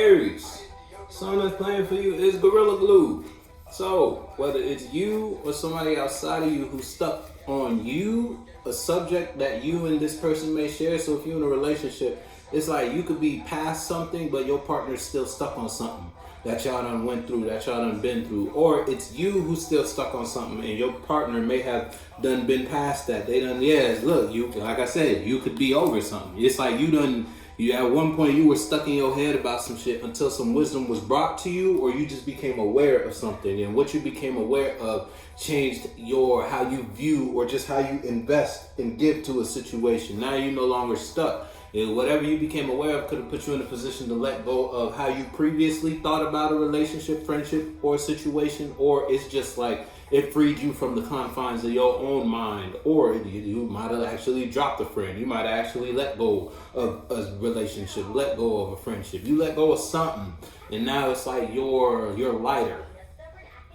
Aries, sun that's playing for you is Gorilla Glue. So, whether it's you or somebody outside of you who's stuck on you, a subject that you and this person may share. So if you're in a relationship, it's like you could be past something, but your partner's still stuck on something that y'all done went through, that y'all done been through. Or it's you who's still stuck on something and your partner may have done been past that. They done, look, you, like I said, you could be over something. It's like you at one point you were stuck in your head about some shit until some wisdom was brought to you, or you just became aware of something, and what you became aware of changed how you view or just how you invest and give to a situation. Now you're no longer stuck. And whatever you became aware of could have put you in a position to let go of how you previously thought about a relationship, friendship, or a situation, or it's just like it freed you from the confines of your own mind, or you might have actually dropped a friend. You might have actually let go of a relationship, let go of a friendship. You let go of something, and now it's like you're lighter.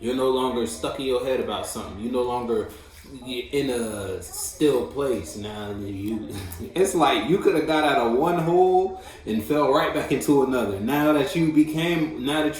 You're no longer stuck in your head about something. You no longer in a still place. Now it's like you could have got out of one hole and fell right back into another. Now that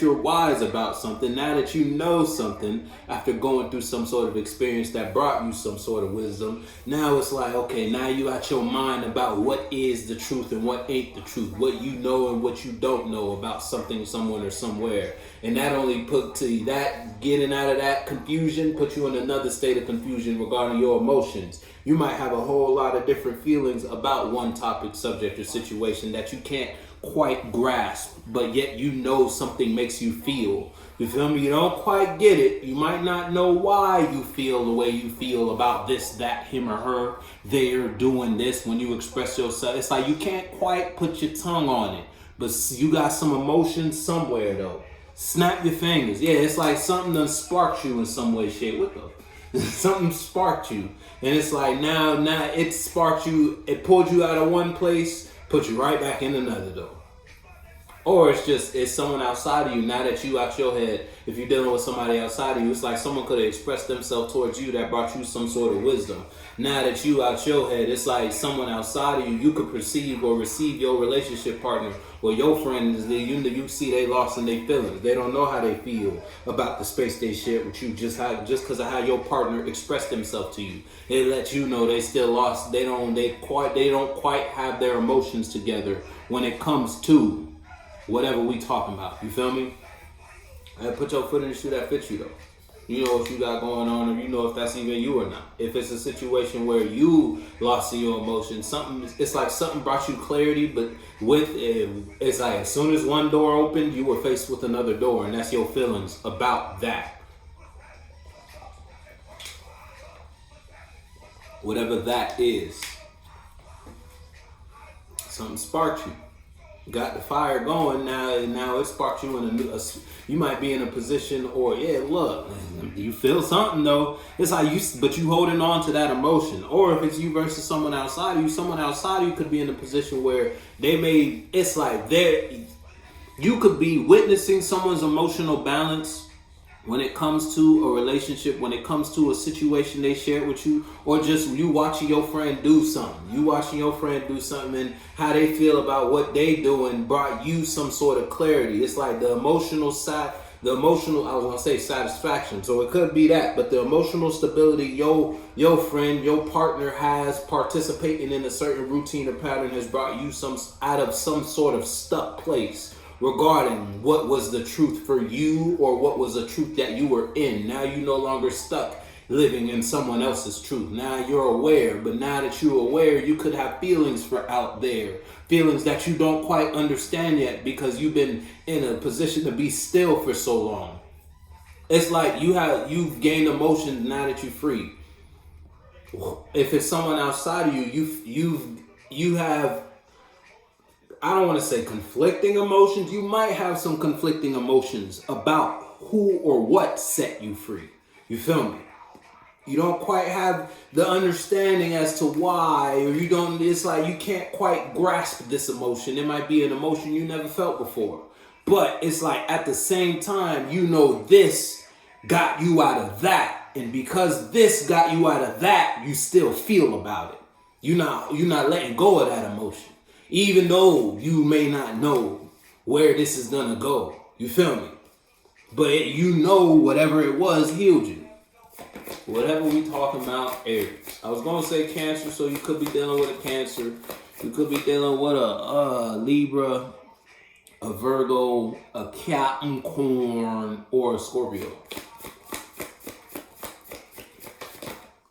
you're wise about something, now that you know something after going through some sort of experience that brought you some sort of wisdom, now it's like, okay, now you got your mind about what is the truth and what ain't the truth, what you know and what you don't know about something, someone, or somewhere. And that only put to that getting out of that confusion, put you in another state of confusion regarding your emotions. You might have a whole lot of different feelings about one topic, subject, or situation that you can't quite grasp, but yet you know something makes you feel. You feel me? You don't quite get it. You might not know why you feel the way you feel about this, that, him or her, they're doing this when you express yourself. It's like you can't quite put your tongue on it, but you got some emotion somewhere though. Snap your fingers. Yeah, it's like something done sparked you in some way, shape. What the? Something sparked you. And it's like now it sparked you. It pulled you out of one place, put you right back in another though. Or it's someone outside of you. Now that you out your head, if you're dealing with somebody outside of you, it's like someone could have expressed themselves towards you that brought you some sort of wisdom. Now that you out your head, it's like someone outside of you, you could perceive or receive your relationship partner or your friends. You see they lost in their feelings. They don't know how they feel about the space they share with you just because of how your partner expressed themselves to you. It lets you know they still lost. They don't quite have their emotions together when it comes to whatever we talking about. You feel me? Put your foot in the shoe that fits you though. You know what you got going on, or you know if that's even you or not. If it's a situation where you lost in your emotions, it's like something brought you clarity, but it's like as soon as one door opened, you were faced with another door, and that's your feelings about that. Whatever that is. Something sparked you. Got the fire going now it sparked you in you might be in a position, or look, you feel something though. It's like but you holding on to that emotion. Or if it's you versus someone outside of you could be in a position where it's like you could be witnessing someone's emotional balance when it comes to a relationship, when it comes to a situation they shared with you, or just you watching your friend do something. You watching your friend do something and how they feel about what they doing brought you some sort of clarity. It's like the emotional side, I was gonna say satisfaction. So it could be that, but the emotional stability your friend, your partner has participating in a certain routine or pattern has brought you out of some sort of stuck place regarding what was the truth for you, or what was the truth that you were in. Now you're no longer stuck living in someone else's truth. Now you're aware, but now that you're aware, you could have feelings for out there. Feelings that you don't quite understand yet because you've been in a position to be still for so long. It's like you've gained emotions now that you're free. If it's someone outside of you have, I don't want to say conflicting emotions. You might have some conflicting emotions about who or what set you free. You feel me? You don't quite have the understanding as to why, or it's like you can't quite grasp this emotion. It might be an emotion you never felt before. But it's like at the same time, you know this got you out of that. And because this got you out of that, you still feel about it. You're not letting go of that emotion. Even though you may not know where this is gonna go. You feel me? But you know whatever it was healed you. Whatever we talking about, Aries. I was gonna say Cancer, so you could be dealing with a Cancer. You could be dealing with a Libra, a Virgo, a Capricorn, or a Scorpio.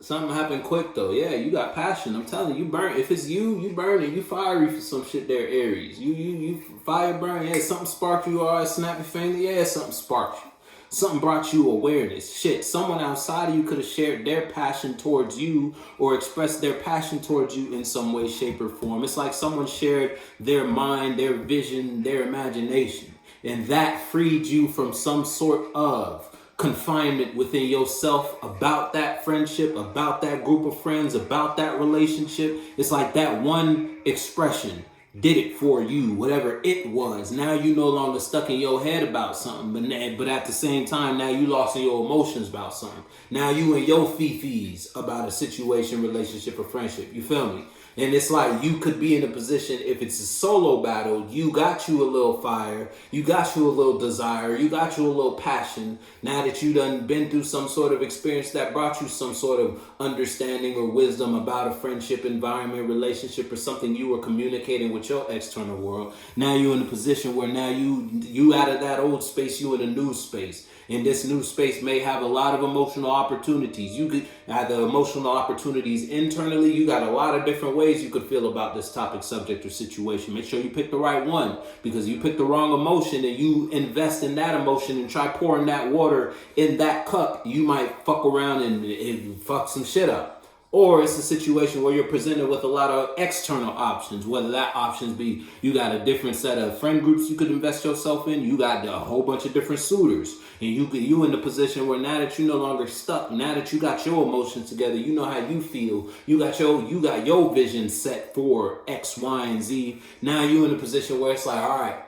Something happened quick though. Yeah, you got passion. I'm telling you, burn. If it's you, you burning. You fiery for some shit there, Aries. You fire burn. Yeah, something sparked you. Or snap your finger. Yeah, something sparked you. Something brought you awareness. Shit, someone outside of you could have shared their passion towards you or expressed their passion towards you in some way, shape, or form. It's like someone shared their mind, their vision, their imagination. And that freed you from some sort of confinement within yourself about that friendship, about that group of friends, about that relationship. It's like that one expression did it for you, whatever it was. Now you no longer stuck in your head about something, but at the same time, now you lost in your emotions about something. Now you in your fifis about a situation, relationship, or friendship. You feel me? And it's like you could be in a position, if it's a solo battle, you got you a little fire, you got you a little desire, you got you a little passion. Now that you done been through some sort of experience that brought you some sort of understanding or wisdom about a friendship, environment, relationship, or something you were communicating with your external world. Now you're in a position where now you out of that old space, you in a new space. And this new space may have a lot of emotional opportunities. You could have the emotional opportunities internally. You got a lot of different ways you could feel about this topic, subject, or situation. Make sure you pick the right one, because you pick the wrong emotion and you invest in that emotion and try pouring that water in that cup, you might fuck around and fuck some shit up. Or it's a situation where you're presented with a lot of external options, whether that options be you got a different set of friend groups you could invest yourself in, you got a whole bunch of different suitors, and you in the position where now that you're no longer stuck, now that you got your emotions together, you know how you feel, you got your vision set for X, Y, and Z. Now you in a position where it's like, all right,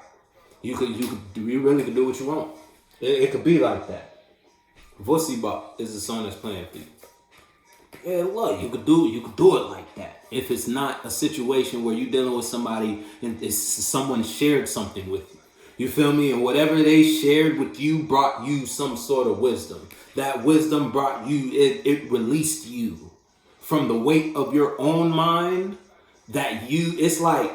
you really could do what you want. It could be like that. Vussy is the song that's playing for you. Yeah, look, you could do it like that. If it's not a situation where you're dealing with somebody and someone shared something with you. You feel me? And whatever they shared with you brought you some sort of wisdom. That wisdom brought you, it released you from the weight of your own mind it's like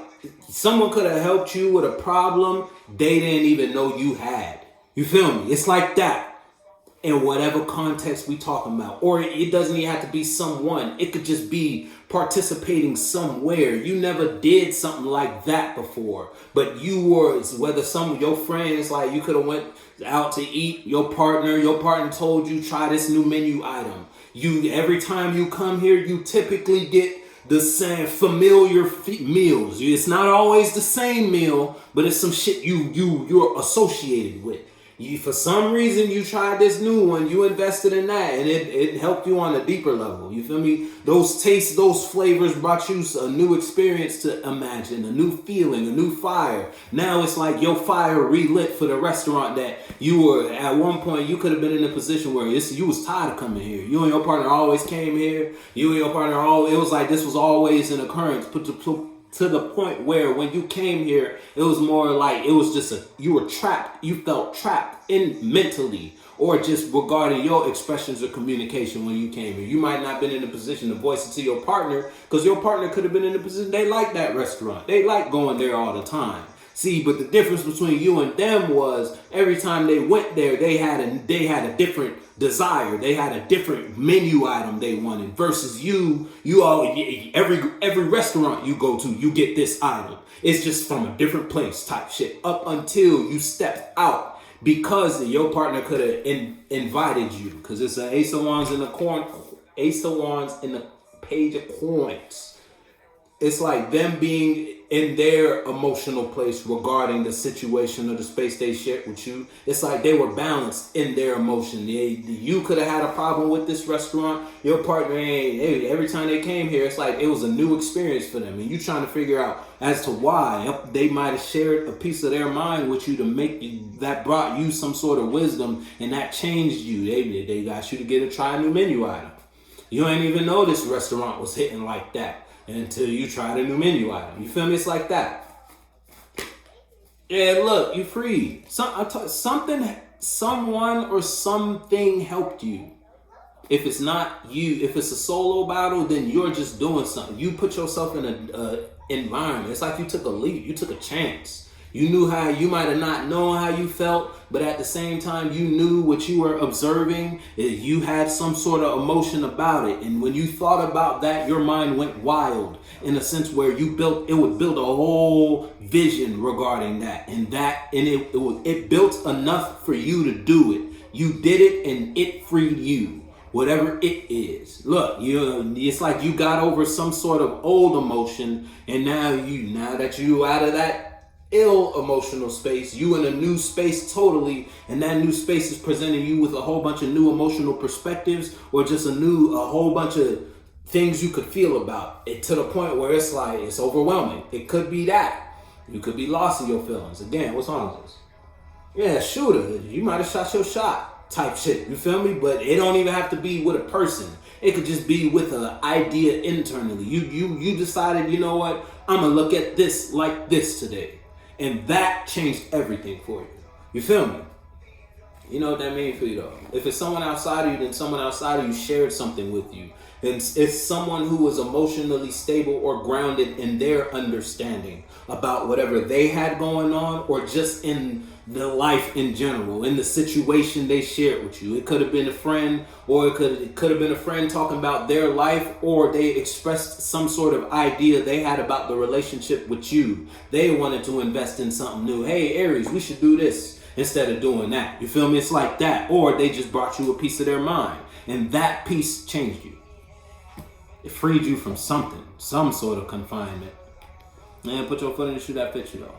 someone could have helped you with a problem they didn't even know you had. You feel me? It's like that. In whatever context we talking about. Or it doesn't even have to be someone. It could just be participating somewhere. You never did something like that before. But you were, whether some of your friends, like you could have went out to eat, your partner told you, try this new menu item. Every time you come here, you typically get the same familiar meals. It's not always the same meal, but it's some shit you're associated with. For some reason, you tried this new one, you invested in that, and it helped you on a deeper level. You feel me? Those tastes, those flavors brought you a new experience to imagine, a new feeling, a new fire. Now it's like your fire relit for the restaurant that you were, at one point, you could have been in a position where you was tired of coming here. You and your partner always came here. You and your partner, it was like this was always an occurrence. To the point where when you came here, it was more like it was just you were trapped. You felt trapped in mentally, or just regarding your expressions of communication when you came here. You might not have been in a position to voice it to your partner, because your partner could have been in a position they like that restaurant. They like going there all the time. See, but the difference between you and them was every time they went there, they had a different desire. They had a different menu item they wanted. Versus every restaurant you go to, you get this item. It's just from a different place type shit. Up until you stepped out, because your partner could have invited you. Because it's an Ace of Wands in the Page of Coins. It's like them being in their emotional place regarding the situation or the space they shared with you. It's like they were balanced in their emotion. You could have had a problem with this restaurant. Your partner, every time they came here, it's like it was a new experience for them. And you trying to figure out as to why. They might have shared a piece of their mind with you to make you, that brought you some sort of wisdom, and that changed you. They got you to try a new menu item. You ain't even know this restaurant was hitting like that until you tried a new menu item. You feel me? It's like that. Yeah, look, you free. Something, someone, or something helped you. If it's not you, if it's a solo battle, then you're just doing something. You put yourself in a environment. It's like you took a leap. You took a chance. You knew how, you might have not known how you felt, but at the same time, you knew what you were observing. You had some sort of emotion about it. And when you thought about that, your mind went wild in a sense where it would build a whole vision regarding that. And it built enough for you to do it. You did it and it freed you. Whatever it is. Look, it's like you got over some sort of old emotion, and now that you out of that ill emotional space, you in a new space totally, and that new space is presenting you with a whole bunch of new emotional perspectives, or just a whole bunch of things you could feel about it, to the point where it's like it's overwhelming. It could be that. You could be lost in your feelings. Again, what's on this? Yeah, shooter. You might have shot your shot. Type shit, you feel me? But it don't even have to be with a person. It could just be with an idea internally. You decided, you know what? I'm gonna look at this like this today, and that changed everything for you. You feel me? You know what that means for you though. If it's someone outside of you, then someone outside of you shared something with you. And it's someone who was emotionally stable or grounded in their understanding about whatever they had going on, or just in the life in general, in the situation they shared with you. It could have been a friend, or it could have been a friend talking about their life, or they expressed some sort of idea they had about the relationship with you. They wanted to invest in something new. Hey, Aries, we should do this instead of doing that. You feel me? It's like that. Or they just brought you a piece of their mind, and that piece changed you. It freed you from something, some sort of confinement. Man, put your foot in the shoe that fits you though.